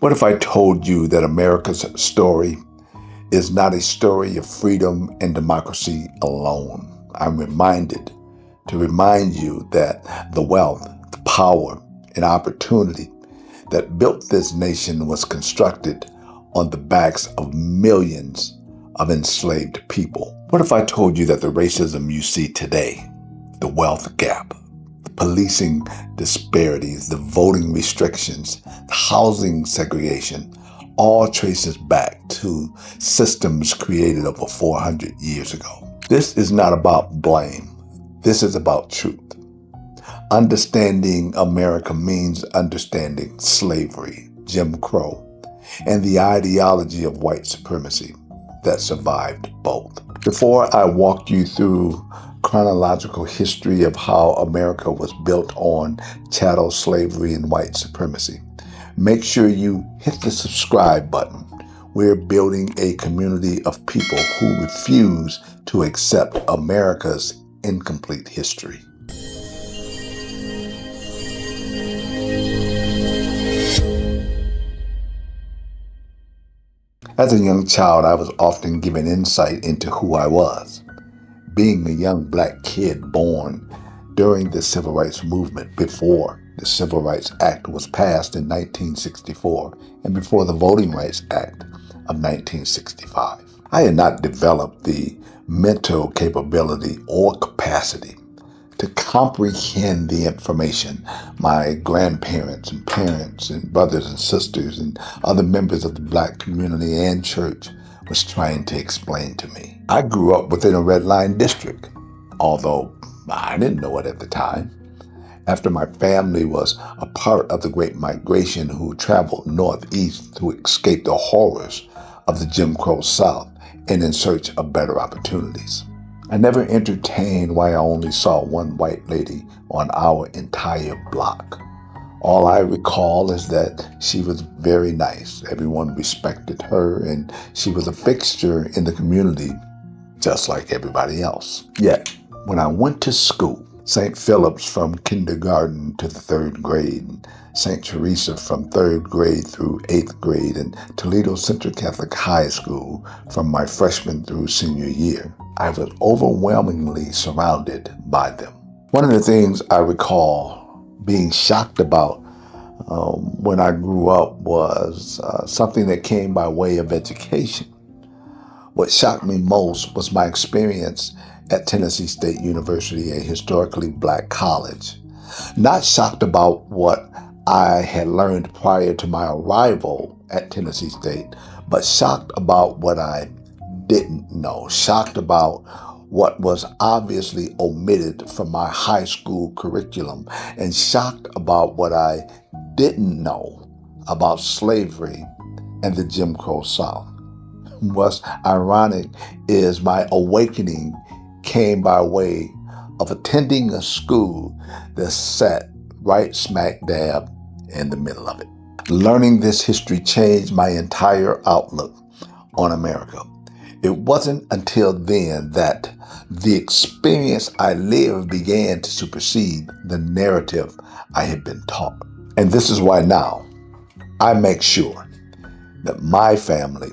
What if I told you that America's story is not a story of freedom and democracy alone? I'm reminded to remind you that the wealth, the power, and opportunity that built this nation was constructed on the backs of millions of enslaved people. What if I told you that the racism you see today, the wealth gap, the policing disparities, the voting restrictions, the housing segregation, all traces back to systems created over 400 years ago? This is not about blame. This is about truth. Understanding America means understanding slavery, Jim Crow, and the ideology of white supremacy that survived both. Before I walk you through chronological history of how America was built on chattel slavery and white supremacy, make sure you hit the subscribe button. We're building a community of people who refuse to accept America's incomplete history. As a young child, I was often given insight into who I was. Being a young black kid born during the Civil Rights Movement, before the Civil Rights Act was passed in 1964 and before the Voting Rights Act of 1965. I had not developed the mental capability or capacity to comprehend the information my grandparents and parents and brothers and sisters and other members of the black community and church was trying to explain to me. I grew up within a red line district, although I didn't know it at the time. After my family was a part of the Great Migration who traveled northeast to escape the horrors of the Jim Crow South and in search of better opportunities. I never entertained why I only saw one white lady on our entire block. All I recall is that she was very nice. Everyone respected her, and she was a fixture in the community, just like everybody else. Yet, when I went to school, St. Philip's from kindergarten to the 3rd grade, and St. Teresa from 3rd grade through 8th grade, and Toledo Central Catholic High School from my freshman through senior year, I was overwhelmingly surrounded by them. One of the things I recall being shocked about when I grew up was something that came by way of education. What shocked me most was my experience at Tennessee State University, a historically black college. Not shocked about what I had learned prior to my arrival at Tennessee State, but shocked about what I didn't know, shocked about what was obviously omitted from my high school curriculum, and shocked about what I didn't know about slavery and the Jim Crow South. What's ironic is my awakening came by way of attending a school that sat right smack dab in the middle of it. Learning this history changed my entire outlook on America. It wasn't until then that the experience I lived began to supersede the narrative I had been taught. And this is why now I make sure that my family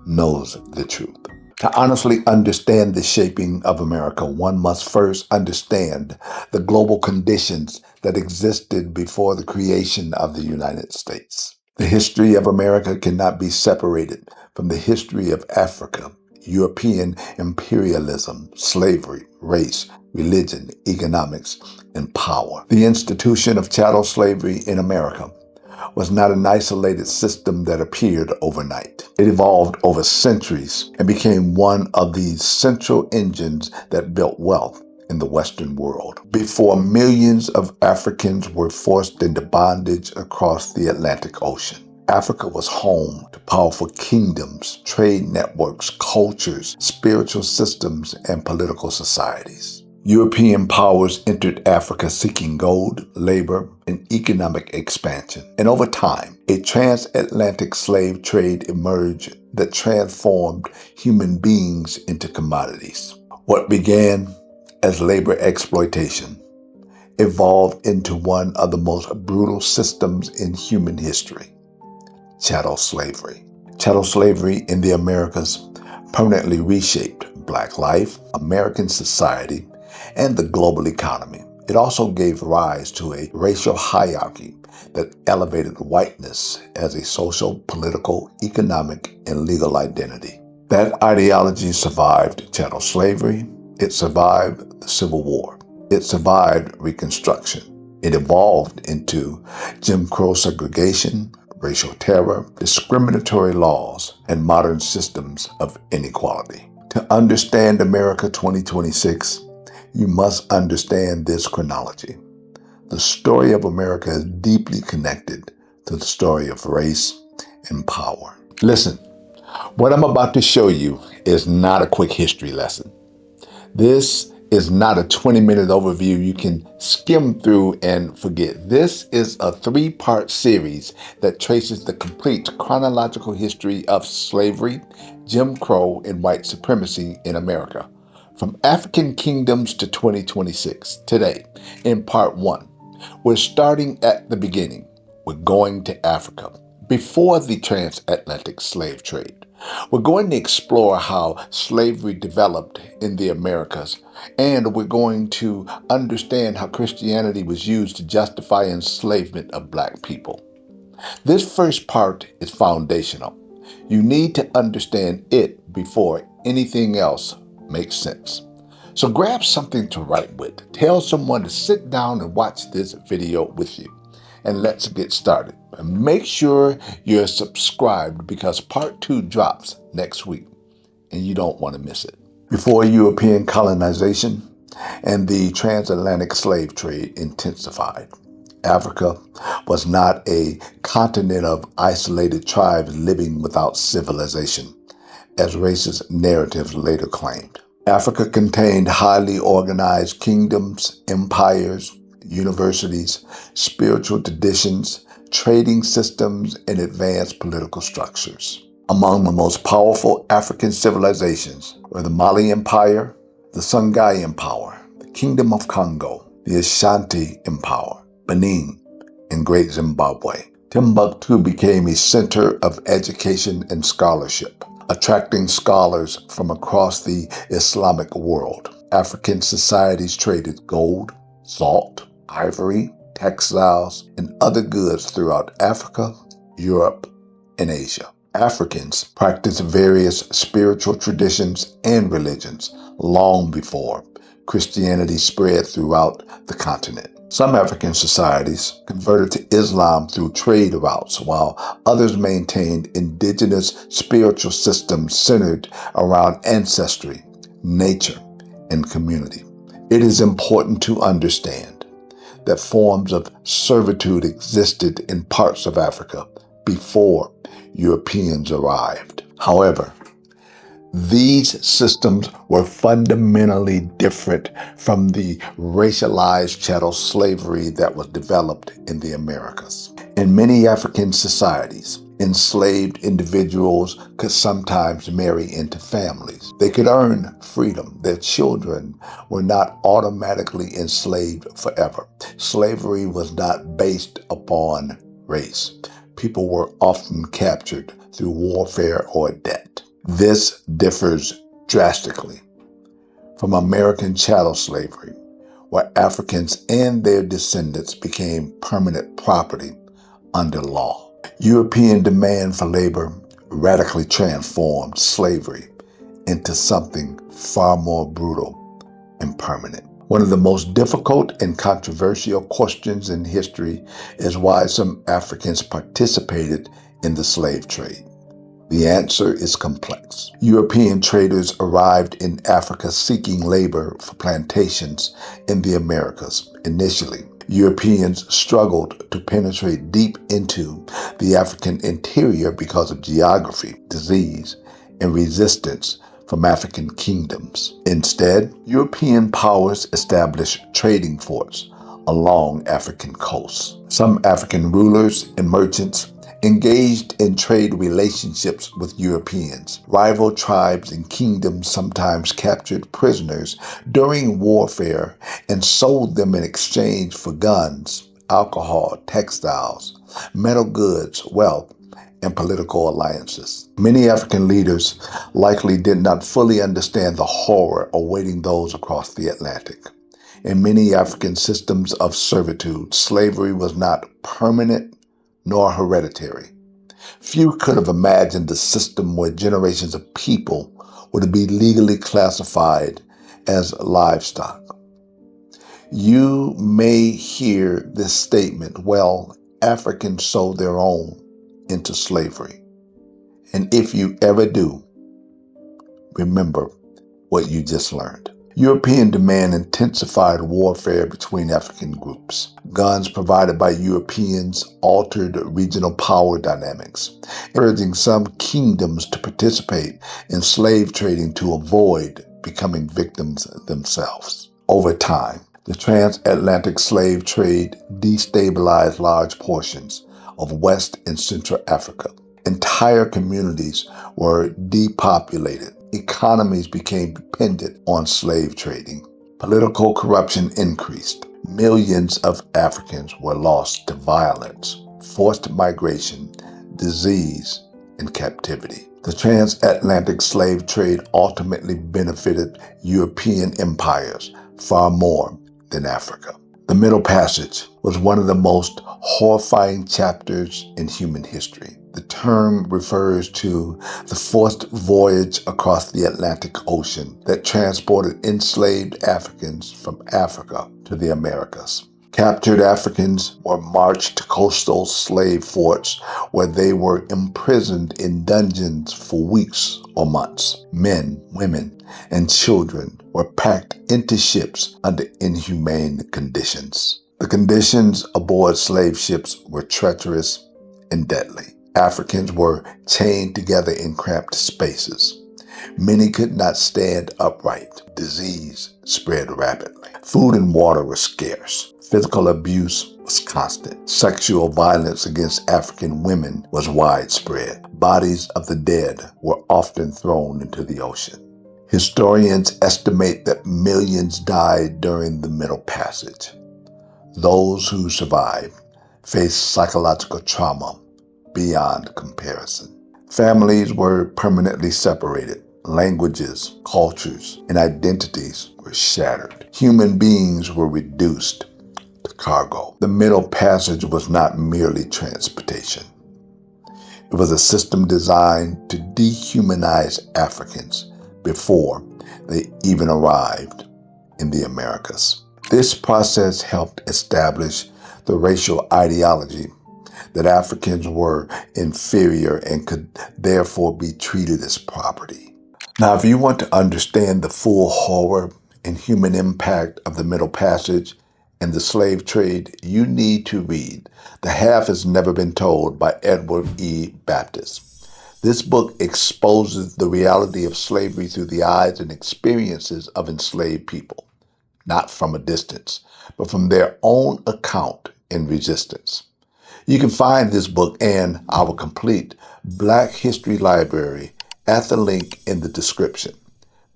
knows the truth. To honestly understand the shaping of America, one must first understand the global conditions that existed before the creation of the United States. The history of America cannot be separated from the history of Africa, European imperialism, slavery, race, religion, economics, and power. The institution of chattel slavery in America was not an isolated system that appeared overnight. It evolved over centuries and became one of the central engines that built wealth in the Western world. Before millions of Africans were forced into bondage across the Atlantic Ocean, Africa was home to powerful kingdoms, trade networks, cultures, spiritual systems, and political societies. European powers entered Africa seeking gold, labor, and economic expansion. And over time, a transatlantic slave trade emerged that transformed human beings into commodities. What began as labor exploitation evolved into one of the most brutal systems in human history, chattel slavery. Chattel slavery in the Americas permanently reshaped Black life, American society, and the global economy. It also gave rise to a racial hierarchy that elevated whiteness as a social, political, economic, and legal identity. That ideology survived chattel slavery. It survived the Civil War. It survived Reconstruction. It evolved into Jim Crow segregation, racial terror, discriminatory laws, and modern systems of inequality. To understand America 2026, you must understand this chronology. The story of America is deeply connected to the story of race and power. Listen, what I'm about to show you is not a quick history lesson. This is not a 20-minute overview you can skim through and forget. This is a 3-part series that traces the complete chronological history of slavery, Jim Crow, and white supremacy in America, from African kingdoms to 2026. Today, in part 1, we're starting at the beginning. We're going to Africa, before the transatlantic slave trade. We're going to explore how slavery developed in the Americas, and we're going to understand how Christianity was used to justify enslavement of Black people. This first part is foundational. You need to understand it before anything else makes sense. So grab something to write with. Tell someone to sit down and watch this video with you. And let's get started. Make sure you're subscribed because part 2 drops next week and you don't want to miss it. Before European colonization and the transatlantic slave trade intensified, Africa was not a continent of isolated tribes living without civilization, as racist narratives later claimed. Africa contained highly organized kingdoms, empires, universities, spiritual traditions, trading systems, and advanced political structures. Among the most powerful African civilizations were the Mali Empire, the Songhai Empire, the Kingdom of Congo, the Ashanti Empire, Benin, and Great Zimbabwe. Timbuktu became a center of education and scholarship, attracting scholars from across the Islamic world. African societies traded gold, salt, ivory, textiles, and other goods throughout Africa, Europe, and Asia. Africans practiced various spiritual traditions and religions long before Christianity spread throughout the continent. Some African societies converted to Islam through trade routes, while others maintained indigenous spiritual systems centered around ancestry, nature, and community. It is important to understand that forms of servitude existed in parts of Africa before Europeans arrived. However, these systems were fundamentally different from the racialized chattel slavery that was developed in the Americas. In many African societies, enslaved individuals could sometimes marry into families. They could earn freedom. Their children were not automatically enslaved forever. Slavery was not based upon race. People were often captured through warfare or debt. This differs drastically from American chattel slavery, where Africans and their descendants became permanent property under law. European demand for labor radically transformed slavery into something far more brutal and permanent. One of the most difficult and controversial questions in history is why some Africans participated in the slave trade. The answer is complex. European traders arrived in Africa seeking labor for plantations in the Americas. Initially, Europeans struggled to penetrate deep into the African interior because of geography, disease, and resistance from African kingdoms. Instead, European powers established trading forts along African coasts. Some African rulers and merchants engaged in trade relationships with Europeans. Rival tribes and kingdoms sometimes captured prisoners during warfare and sold them in exchange for guns, alcohol, textiles, metal goods, wealth, and political alliances. Many African leaders likely did not fully understand the horror awaiting those across the Atlantic. In many African systems of servitude, slavery was not permanent nor hereditary. Few could have imagined a system where generations of people would be legally classified as livestock. You may hear this statement, well, Africans sold their own into slavery. And if you ever do, remember what you just learned. European demand intensified warfare between African groups. Guns provided by Europeans altered regional power dynamics, encouraging some kingdoms to participate in slave trading to avoid becoming victims themselves. Over time, the transatlantic slave trade destabilized large portions of West and Central Africa. Entire communities were depopulated. Economies became dependent on slave trading. Political corruption increased. Millions of Africans were lost to violence, forced migration, disease, and captivity. The transatlantic slave trade ultimately benefited European empires far more than Africa. The Middle Passage was one of the most horrifying chapters in human history. The term refers to the forced voyage across the Atlantic Ocean that transported enslaved Africans from Africa to the Americas. Captured Africans were marched to coastal slave forts where they were imprisoned in dungeons for weeks or months. Men, women, and children were packed into ships under inhumane conditions. The conditions aboard slave ships were treacherous and deadly. Africans were chained together in cramped spaces. Many could not stand upright. Disease spread rapidly. Food and water were scarce. Physical abuse was constant. Sexual violence against African women was widespread. Bodies of the dead were often thrown into the ocean. Historians estimate that millions died during the Middle Passage. Those who survived faced psychological trauma beyond comparison. Families were permanently separated. Languages, cultures, and identities were shattered. Human beings were reduced to cargo. The Middle Passage was not merely transportation. It was a system designed to dehumanize Africans before they even arrived in the Americas. This process helped establish the racial ideology that Africans were inferior and could therefore be treated as property. Now, if you want to understand the full horror and human impact of the Middle Passage and the slave trade, you need to read The Half Has Never Been Told by Edward E. Baptist. This book exposes the reality of slavery through the eyes and experiences of enslaved people, not from a distance, but from their own account in resistance. You can find this book and our complete Black History Library at the link in the description.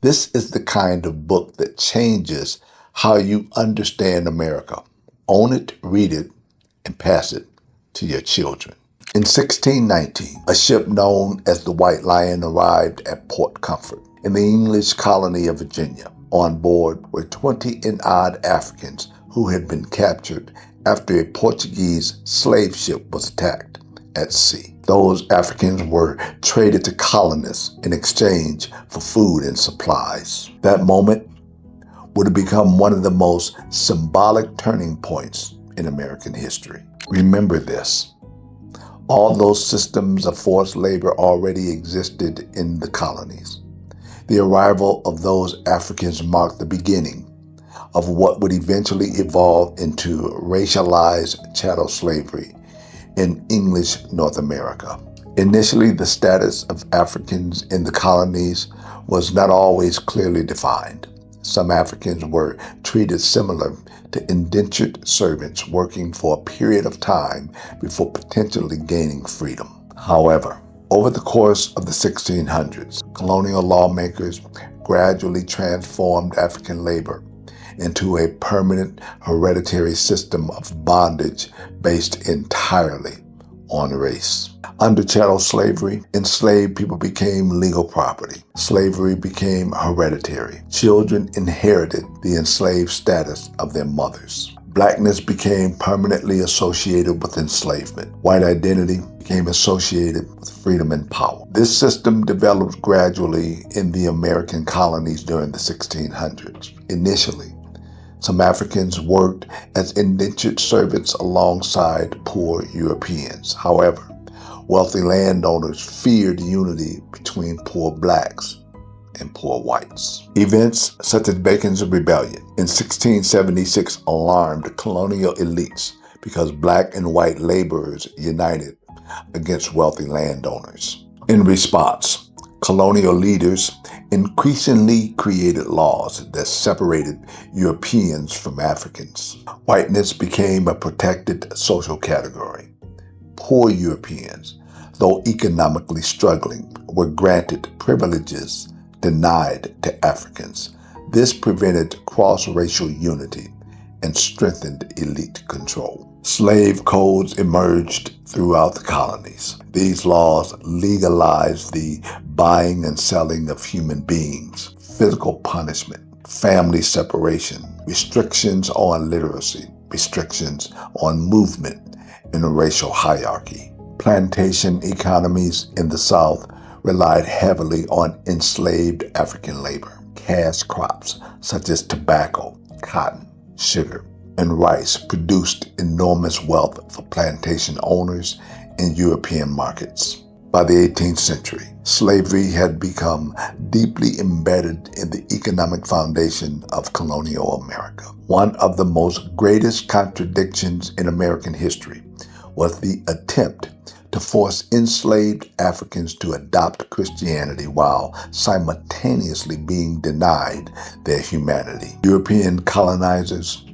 This is the kind of book that changes how you understand America. Own it, read it, and pass it to your children. In 1619, a ship known as the White Lion arrived at Port Comfort in the English colony of Virginia. On board were 20 and odd Africans who had been captured after a Portuguese slave ship was attacked at sea. Those Africans were traded to colonists in exchange for food and supplies. That moment would have become one of the most symbolic turning points in American history. Remember this. Although systems of forced labor already existed in the colonies, the arrival of those Africans marked the beginning of what would eventually evolve into racialized chattel slavery in English North America. Initially, the status of Africans in the colonies was not always clearly defined. Some Africans were treated similar to indentured servants working for a period of time before potentially gaining freedom. However, over the course of the 1600s, colonial lawmakers gradually transformed African labor into a permanent hereditary system of bondage based entirely on race. Under chattel slavery, enslaved people became legal property. Slavery became hereditary. Children inherited the enslaved status of their mothers. Blackness became permanently associated with enslavement. White identity became associated with freedom and power. This system developed gradually in the American colonies during the 1600s. Initially, some Africans worked as indentured servants alongside poor Europeans. However, wealthy landowners feared unity between poor blacks and poor whites. Events such as Bacon's Rebellion in 1676 alarmed colonial elites because black and white laborers united against wealthy landowners. In response, colonial leaders increasingly created laws that separated Europeans from Africans. Whiteness became a protected social category. Poor Europeans, though economically struggling, were granted privileges denied to Africans. This prevented cross-racial unity and strengthened elite control. Slave codes emerged throughout the colonies. These laws legalized the buying and selling of human beings, physical punishment, family separation, restrictions on literacy, restrictions on movement, and racial hierarchy. Plantation economies in the South relied heavily on enslaved African labor. Cash crops such as tobacco, cotton, sugar, and rice produced enormous wealth for plantation owners in European markets. By the 18th century, slavery had become deeply embedded in the economic foundation of colonial America. One of the most greatest contradictions in American history was the attempt to force enslaved Africans to adopt Christianity while simultaneously being denied their humanity. European colonizers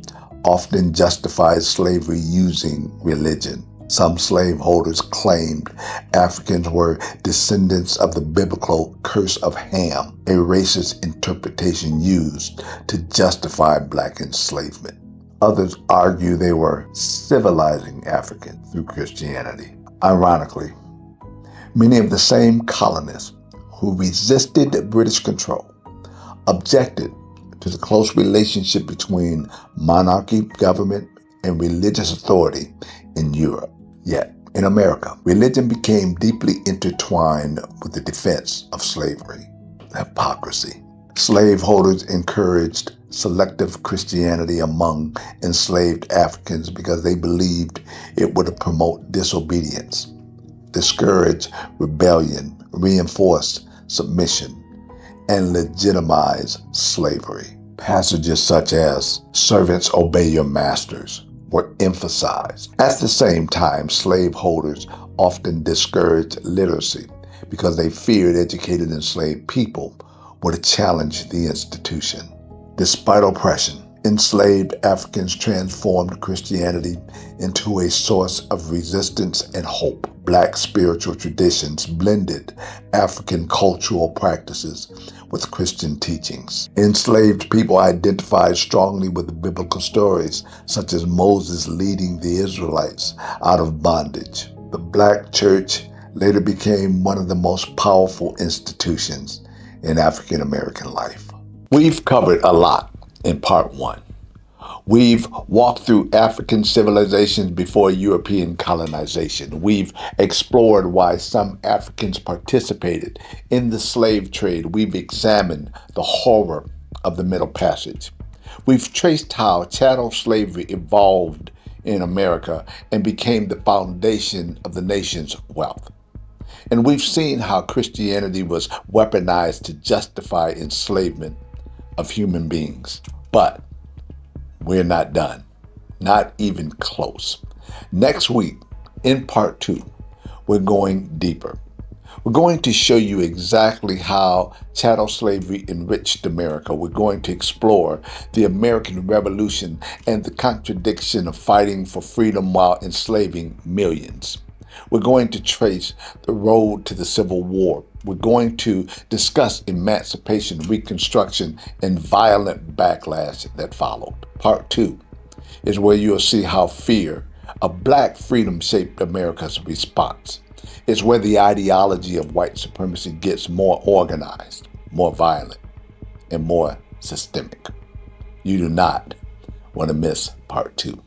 often justified slavery using religion. Some slaveholders claimed Africans were descendants of the biblical curse of Ham, a racist interpretation used to justify black enslavement. Others argue they were civilizing Africans through Christianity. Ironically, many of the same colonists who resisted British control objected to the close relationship between monarchy, government, and religious authority in Europe. Yet, in America, religion became deeply intertwined with the defense of slavery. Hypocrisy. Slaveholders encouraged selective Christianity among enslaved Africans because they believed it would promote disobedience, discourage rebellion, reinforce submission, and legitimize slavery. Passages such as "servants obey your masters" were emphasized. At the same time, slaveholders often discouraged literacy because they feared educated enslaved people would challenge the institution. Despite oppression, enslaved Africans transformed Christianity into a source of resistance and hope. Black spiritual traditions blended African cultural practices with Christian teachings. Enslaved people identified strongly with biblical stories, such as Moses leading the Israelites out of bondage. The Black church later became one of the most powerful institutions in African American life. We've covered a lot in part one. We've walked through African civilizations before European colonization. We've explored why some Africans participated in the slave trade. We've examined the horror of the Middle Passage. We've traced how chattel slavery evolved in America and became the foundation of the nation's wealth. And we've seen how Christianity was weaponized to justify enslavement of human beings. But we're not done, not even close. Next week, in part two, we're going deeper. We're going to show you exactly how chattel slavery enriched America. We're going to explore the American Revolution and the contradiction of fighting for freedom while enslaving millions. We're going to trace the road to the Civil War. We're going to discuss emancipation, Reconstruction, and violent backlash that followed. Part two is where you'll see how fear of black freedom shaped America's response. It's where the ideology of white supremacy gets more organized, more violent, and more systemic. You do not want to miss part 2.